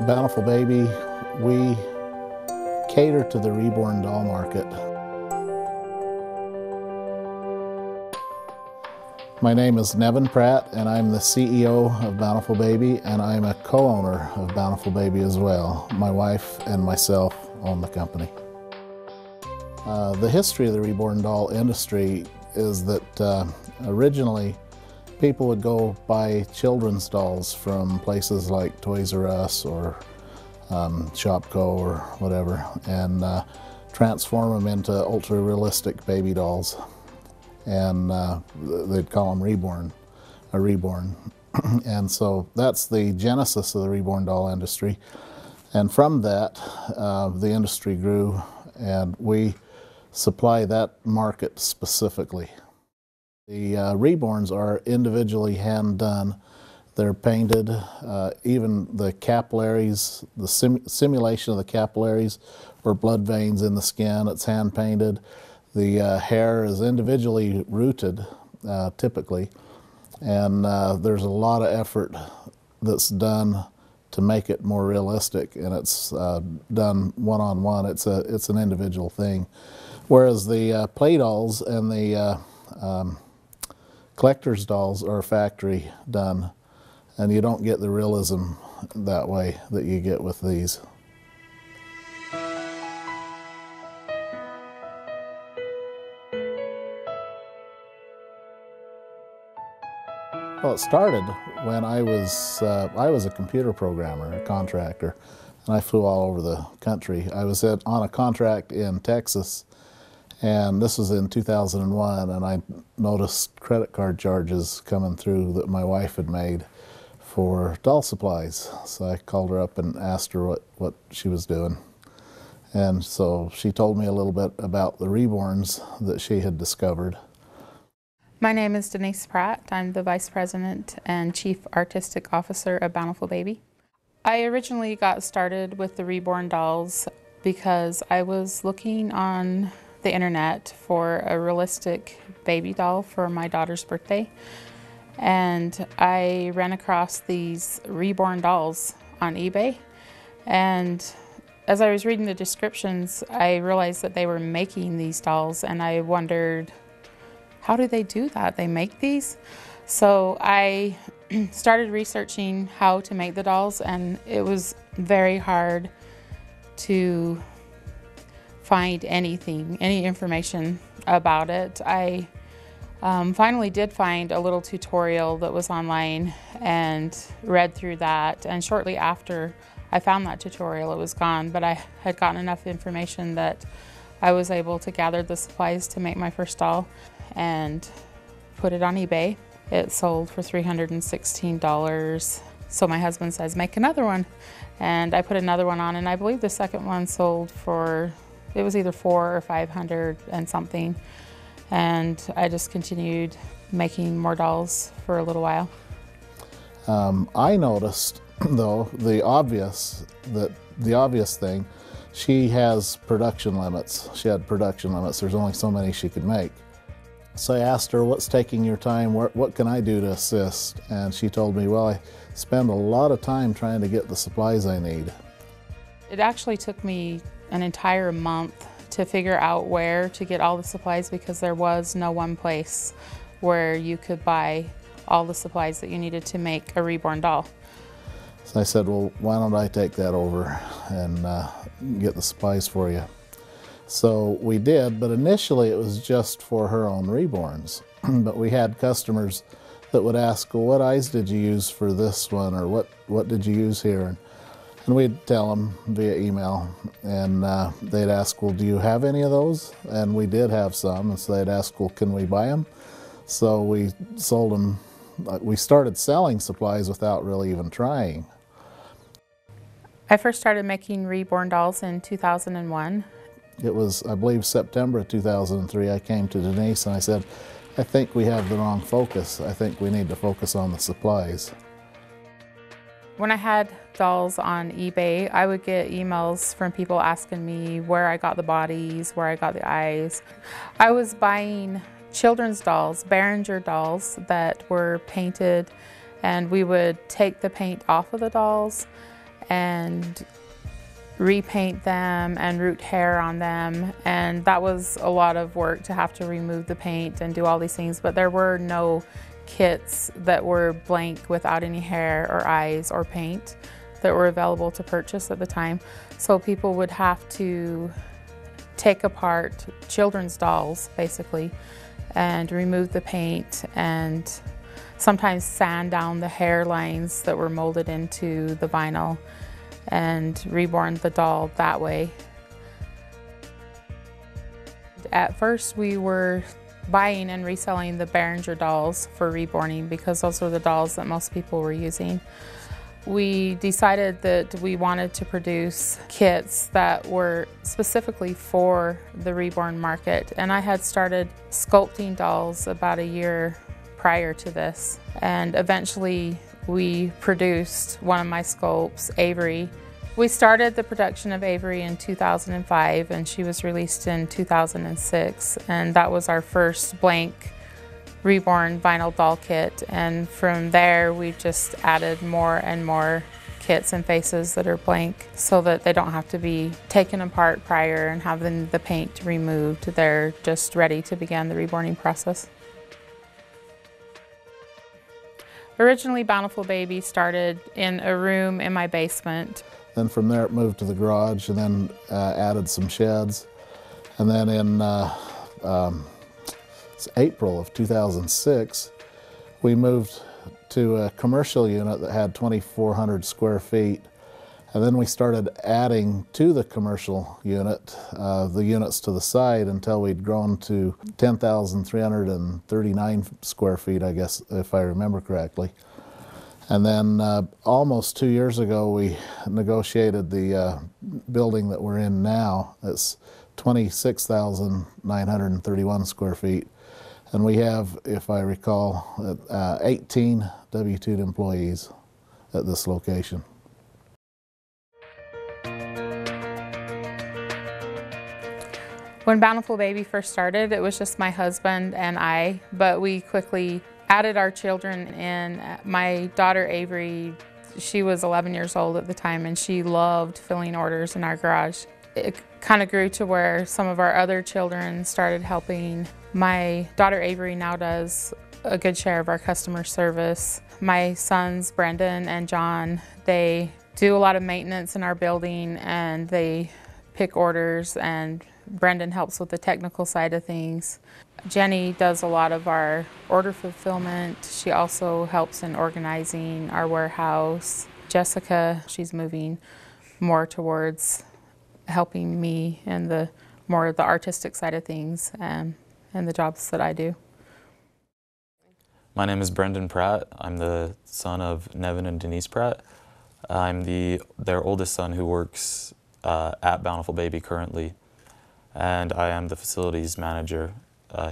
Bountiful Baby, we cater to the reborn doll market. My name is Nevin Pratt, and I'm the CEO of Bountiful Baby, and I'm a co-owner of Bountiful Baby as well. My wife and myself own the company. The history of the reborn doll industry is that originally people would go buy children's dolls from places like Toys R Us or Shopko or whatever, and transform them into ultra-realistic baby dolls. And they'd call them a reborn. And so that's the genesis of the reborn doll industry. And from that, the industry grew, and we supply that market specifically. The reborns are individually hand done. They're painted, even the capillaries, the simulation of the capillaries or blood veins in the skin, it's hand painted. The hair is individually rooted, typically, and there's a lot of effort that's done to make it more realistic, and it's done one-on-one. It's an individual thing. Whereas the play dolls and the collector's dolls are factory done, and you don't get the realism that way that you get with these. Well, it started when I was a computer programmer, a contractor, and I flew all over the country. I was on a contract in Texas, and this was in 2001, and I noticed credit card charges coming through that my wife had made for doll supplies. So I called her up and asked her what she was doing. And so she told me a little bit about the reborns that she had discovered. My name is Denise Pratt. I'm the Vice President and Chief Artistic Officer of Bountiful Baby. I originally got started with the reborn dolls because I was looking on the internet for a realistic baby doll for my daughter's birthday, and I ran across these reborn dolls on eBay, and as I was reading the descriptions, I realized that they were making these dolls, and I wondered, how do they do that? They make these? So I started researching how to make the dolls, and it was very hard to find any information about it. I finally did find a little tutorial that was online and read through that, and shortly after I found that tutorial, it was gone, but I had gotten enough information that I was able to gather the supplies to make my first doll and put it on eBay. It sold for $316. So my husband says, make another one. And I put another one on, and I believe the second one sold for, it was either $400 or $500 and something. And I just continued making more dolls for a little while. I noticed, though, the obvious thing, she has production limits. She had production limits. There's only so many she could make. So I asked her, what's taking your time? What can I do to assist? And she told me, well, I spend a lot of time trying to get the supplies I need. It actually took me an entire month to figure out where to get all the supplies, because there was no one place where you could buy all the supplies that you needed to make a reborn doll. So I said, well, why don't I take that over and get the supplies for you? So we did, but initially it was just for her own reborns. But we had customers that would ask, well, what eyes did you use for this one, or what did you use here? And we'd tell them via email, and they'd ask, well, do you have any of those? And we did have some, and so they'd ask, well, can we buy them? So we sold them. We started selling supplies without really even trying. I first started making reborn dolls in 2001. It was, I believe, September of 2003, I came to Denise and I said, I think we have the wrong focus. I think we need to focus on the supplies. When I had dolls on eBay, I would get emails from people asking me where I got the bodies, where I got the eyes. I was buying children's dolls, Behringer dolls that were painted, and we would take the paint off of the dolls and repaint them and root hair on them, and that was a lot of work to have to remove the paint and do all these things. But there were no kits that were blank without any hair or eyes or paint that were available to purchase at the time. So people would have to take apart children's dolls basically and remove the paint and sometimes sand down the hairlines that were molded into the vinyl and reborn the doll that way. At first we were buying and reselling the Behringer dolls for reborning because those were the dolls that most people were using. We decided that we wanted to produce kits that were specifically for the reborn market, and I had started sculpting dolls about a year prior to this, and eventually we produced one of my sculpts, Avery. We started the production of Avery in 2005, and she was released in 2006, and that was our first blank reborn vinyl doll kit. And from there we just added more and more kits and faces that are blank so that they don't have to be taken apart prior and having the paint removed. They're just ready to begin the reborning process. Originally, Bountiful Baby started in a room in my basement. Then from there it moved to the garage, and then added some sheds. And then in April of 2006, we moved to a commercial unit that had 2,400 square feet. And then we started adding to the commercial unit, the units to the side, until we'd grown to 10,339 square feet, I guess, if I remember correctly. And then almost 2 years ago, we negotiated the building that we're in now. It's 26,931 square feet. And we have, if I recall, 18 W-2 employees at this location. When Bountiful Baby first started, it was just my husband and I, but we quickly added our children in. My daughter Avery, she was 11 years old at the time, and she loved filling orders in our garage. It kind of grew to where some of our other children started helping. My daughter Avery now does a good share of our customer service. My sons Brendan and John, they do a lot of maintenance in our building, and they pick orders, and Brendan helps with the technical side of things. Jenny does a lot of our order fulfillment. She also helps in organizing our warehouse. Jessica, she's moving more towards helping me in the more of the artistic side of things and the jobs that I do. My name is Brendan Pratt. I'm the son of Nevin and Denise Pratt. I'm their oldest son who works at Bountiful Baby currently, and I am the facilities manager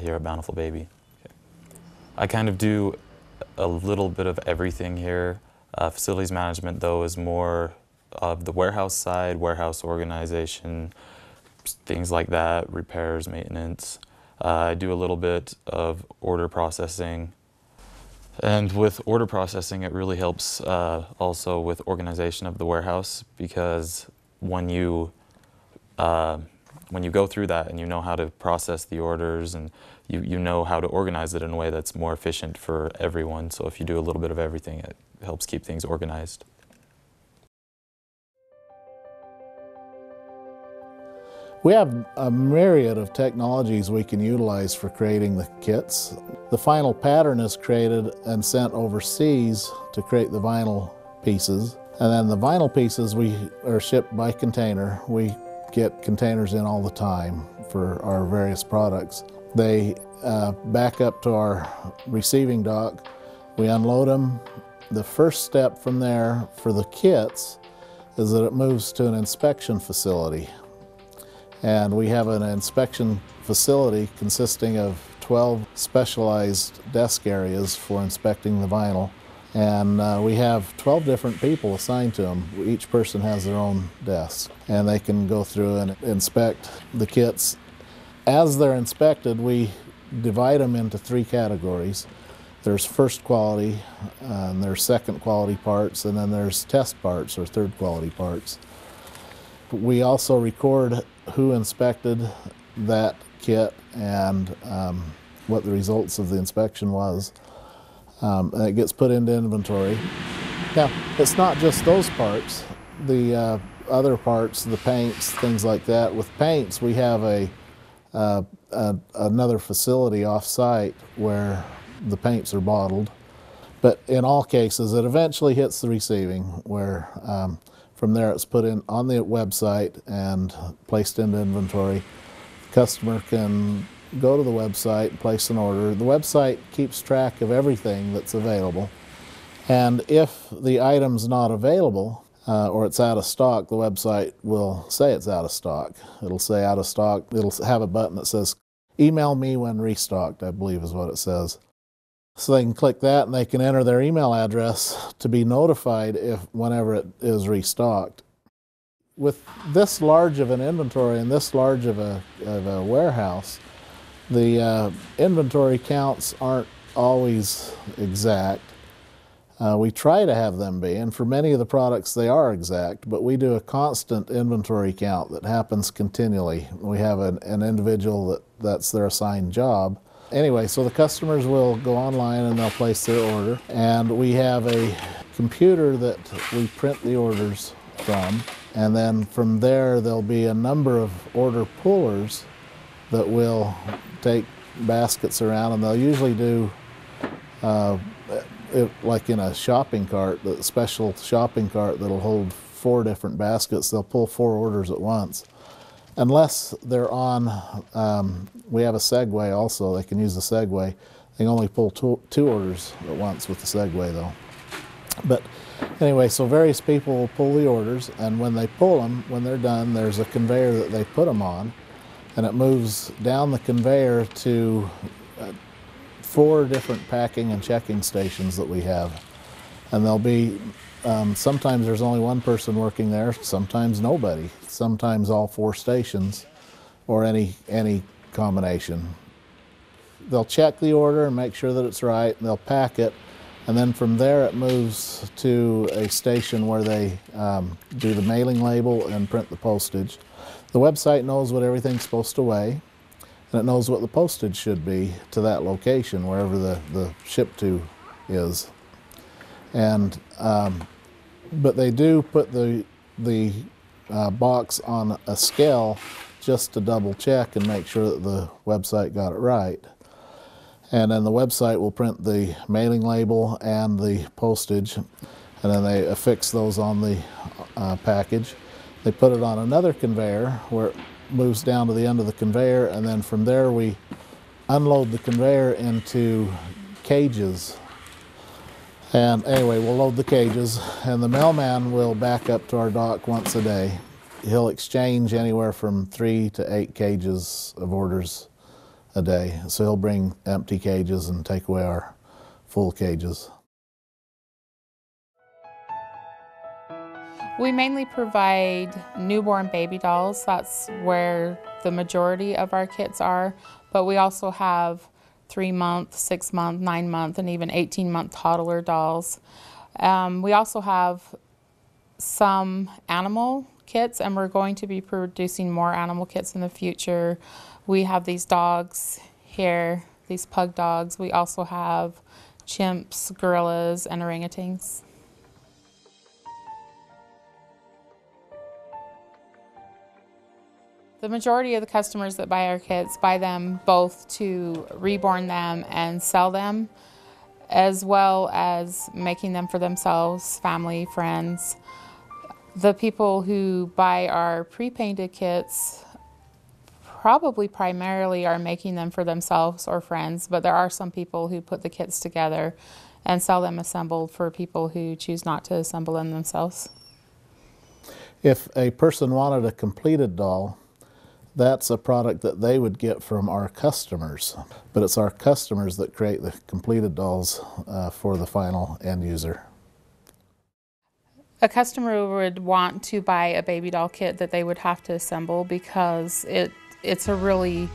here at Bountiful Baby. Okay. I kind of do a little bit of everything here. Facilities management, though, is more of the warehouse side, warehouse organization, things like that, repairs, maintenance. I do a little bit of order processing. And with order processing, it really helps also with organization of the warehouse, because when you go through that and you know how to process the orders, and you know how to organize it in a way that's more efficient for everyone. So if you do a little bit of everything, it helps keep things organized. We have a myriad of technologies we can utilize for creating the kits. The final pattern is created and sent overseas to create the vinyl pieces. And then the vinyl pieces are shipped by container. We get containers in all the time for our various products. They back up to our receiving dock. We unload them. The first step from there for the kits is that it moves to an inspection facility. And we have an inspection facility consisting of 12 specialized desk areas for inspecting the vinyl. And we have 12 different people assigned to them. Each person has their own desk, and they can go through and inspect the kits. As they're inspected, we divide them into 3 categories. There's first quality, and there's second quality parts, and then there's test parts or third quality parts. We also record who inspected that kit and what the results of the inspection was. And it gets put into inventory. Now, it's not just those parts. The other parts, the paints, things like that. With paints, we have another facility off-site where the paints are bottled. But in all cases, it eventually hits the receiving, where from there it's put in on the website and placed into inventory. The customer can go to the website and place an order. The website keeps track of everything that's available. And if the item's not available, or it's out of stock, the website will say it's out of stock. It'll say out of stock. It'll have a button that says, email me when restocked, I believe is what it says. So they can click that and they can enter their email address to be notified whenever it is restocked. With this large of an inventory and this large of a warehouse, the inventory counts aren't always exact. We try to have them be, and for many of the products they are exact, but we do a constant inventory count that happens continually. We have an individual that's their assigned job. Anyway, so the customers will go online and they'll place their order, and we have a computer that we print the orders from, and then from there there'll be a number of order pullers that will take baskets around, and they'll usually do like in a shopping cart, the special shopping cart that'll hold 4 different baskets. They'll pull 4 orders at once. Unless they're on, we have a Segway also. They can use the Segway. They can only pull 2 orders at once with the Segway though. But anyway, so various people will pull the orders, and when they pull them, when they're done, there's a conveyor that they put them on, and it moves down the conveyor to 4 different packing and checking stations that we have. And there'll be, sometimes there's only 1 person working there, sometimes nobody, sometimes all 4 stations, or any combination. They'll check the order and make sure that it's right, and they'll pack it, and then from there it moves to a station where they do the mailing label and print the postage. The website knows what everything's supposed to weigh, and it knows what the postage should be to that location, wherever the ship to is. And but they do put the box on a scale just to double check and make sure that the website got it right. And then the website will print the mailing label and the postage, and then they affix those on the package. They put it on another conveyor where it moves down to the end of the conveyor, and then from there we unload the conveyor into cages. And anyway, we'll load the cages, and the mailman will back up to our dock once a day. He'll exchange anywhere from 3 to 8 cages of orders a day. So he'll bring empty cages and take away our full cages. We mainly provide newborn baby dolls. That's where the majority of our kits are, but we also have 3-month, 6-month, 9-month, and even 18-month toddler dolls. We also have some animal kits, and we're going to be producing more animal kits in the future. We have these dogs here, these pug dogs. We also have chimps, gorillas, and orangutans. The majority of the customers that buy our kits buy them both to reborn them and sell them, as well as making them for themselves, family, friends. The people who buy our pre-painted kits probably primarily are making them for themselves or friends, but there are some people who put the kits together and sell them assembled for people who choose not to assemble them themselves. If a person wanted a completed doll, that's a product that they would get from our customers, but it's our customers that create the completed dolls for the final end user. A customer would want to buy a baby doll kit that they would have to assemble because it's a really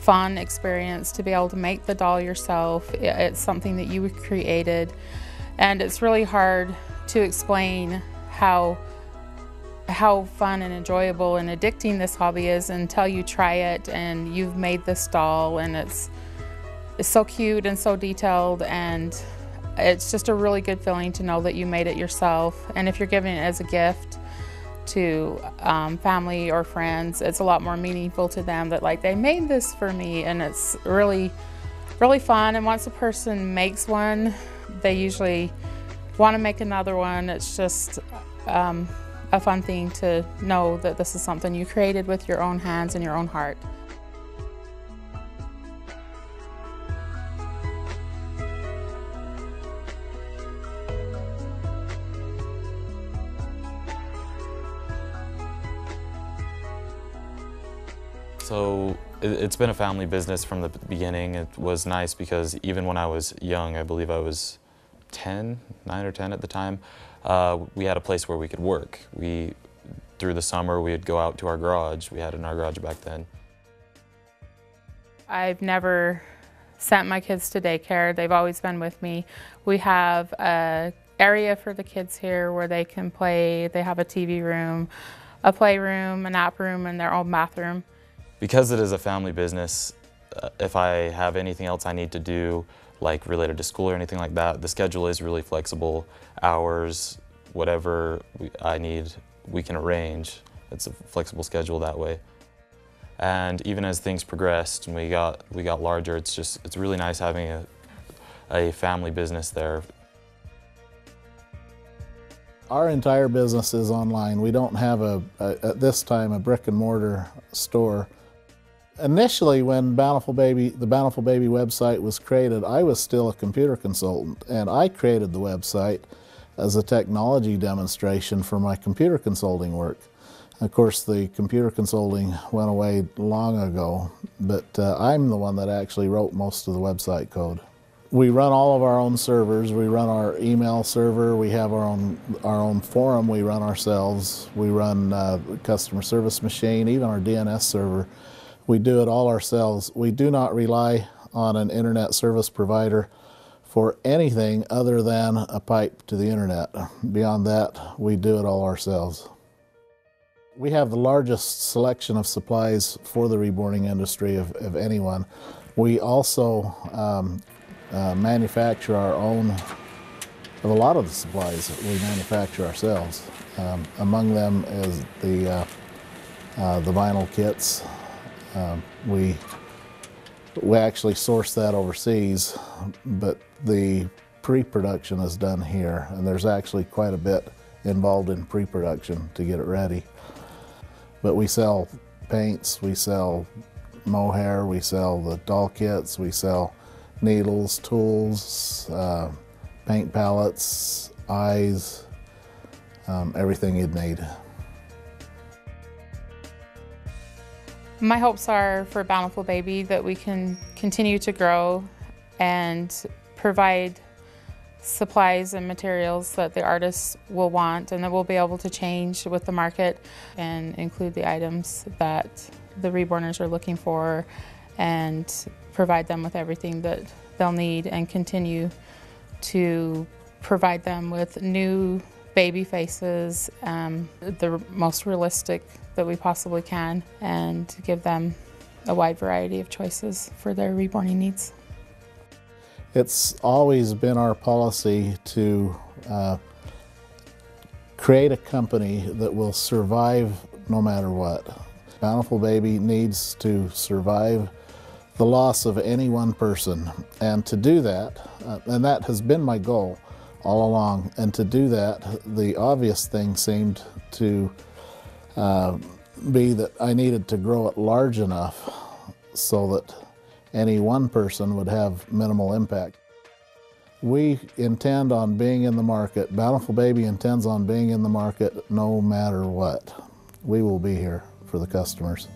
fun experience to be able to make the doll yourself. It's something that you created, and it's really hard to explain how fun and enjoyable and addicting this hobby is until you try it and you've made this doll, and it's so cute and so detailed, and it's just a really good feeling to know that you made it yourself. And if you're giving it as a gift to family or friends, it's a lot more meaningful to them that, like, they made this for me, and it's really, really fun. And once a person makes one, they usually want to make another one. It's just a fun thing to know that this is something you created with your own hands and your own heart. So it's been a family business from the beginning. It was nice because even when I was young, I believe I was 9 or 10 at the time, we had a place where we could work. Through the summer, we'd go out to our garage. We had it in our garage back then. I've never sent my kids to daycare. They've always been with me. We have an area for the kids here where they can play. They have a TV room, a playroom, a nap room, and their own bathroom. Because it is a family business, if I have anything else I need to do, like related to school or anything like that, the schedule is really flexible. Hours, whatever I need, we can arrange. It's a flexible schedule that way. And even as things progressed and we got larger, it's really nice having a family business there. Our entire business is online. We don't have at this time a brick and mortar store. Initially, when the Bountiful Baby website was created, I was still a computer consultant, and I created the website as a technology demonstration for my computer consulting work. Of course, the computer consulting went away long ago, but I'm the one that actually wrote most of the website code. We run all of our own servers. We run our email server. We have our own forum we run ourselves. We run customer service machine, even our DNS server. We do it all ourselves. We do not rely on an internet service provider for anything other than a pipe to the internet. Beyond that, we do it all ourselves. We have the largest selection of supplies for the reborning industry of anyone. We also manufacture our own of a lot of the supplies that we manufacture ourselves. Among them is the vinyl kits. We actually source that overseas, but the pre-production is done here, and there's actually quite a bit involved in pre-production to get it ready. But we sell paints, we sell mohair, we sell the doll kits, we sell needles, tools, paint palettes, eyes, everything you'd need. My hopes are for Bountiful Baby that we can continue to grow and provide supplies and materials that the artists will want, and that we'll be able to change with the market and include the items that the reborners are looking for, and provide them with everything that they'll need, and continue to provide them with new baby faces, the most realistic that we possibly can, and give them a wide variety of choices for their reborning needs. It's always been our policy to create a company that will survive no matter what. Bountiful Baby needs to survive the loss of any one person, and to do that, and that has been my goal all along, and to do that, the obvious thing seemed to be that I needed to grow it large enough so that any one person would have minimal impact. We intend on being in the market. Bountiful Baby intends on being in the market no matter what. We will be here for the customers.